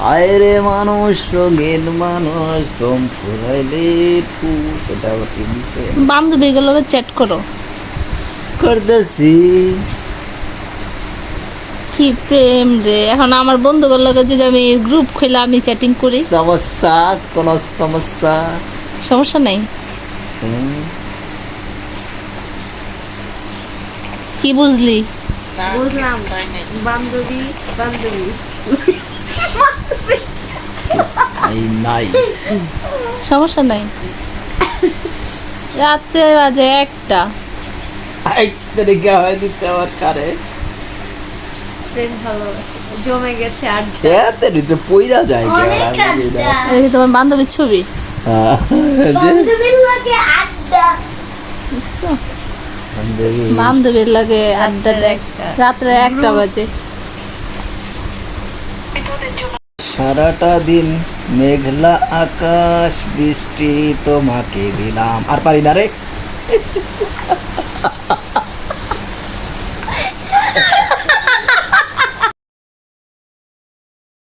হায় রে মানুষ রঙিন মানুষ তোম ফুরাইলে ফুল, এটা আবার কি দিছে? বান্ধবীগুলোকে চ্যাট করো। করতেছি। কি প্রেম রে! এখন আমার বন্ধুগুলোকে যদি আমি গ্রুপ খুলে আমি চ্যাটিং করি, সমস্যা? কোন সমস্যা? সমস্যা নাই। হুম, কি বুঝলি? বুঝলাম, বান্ধবী বান্ধবী। এই নাই। সমস্যা নাই। রাত্রে বাজে 1টা। এই তরিকা হয়ে দিচ্ছে আমার কারে। প্রেম ভালোবাসা জমে গেছে আড্ডা। খেতে দিতে পইরা যায় কি আর অনেক আমি বুঝি না। আড্ডা। এটা কি তোমার বান্ধবীর ছবি? হ্যাঁ, যে বান্ধবীর লাগে আড্ডা। বুঝছো? বান্ধবী। বান্ধবীর লাগে আড্ডা দেয় রাত্রে 1টা বাজে। সারাটা দিন মেঘলা আকাশ, বৃষ্টি তোমাকে দিলাম। আর পারি না রে।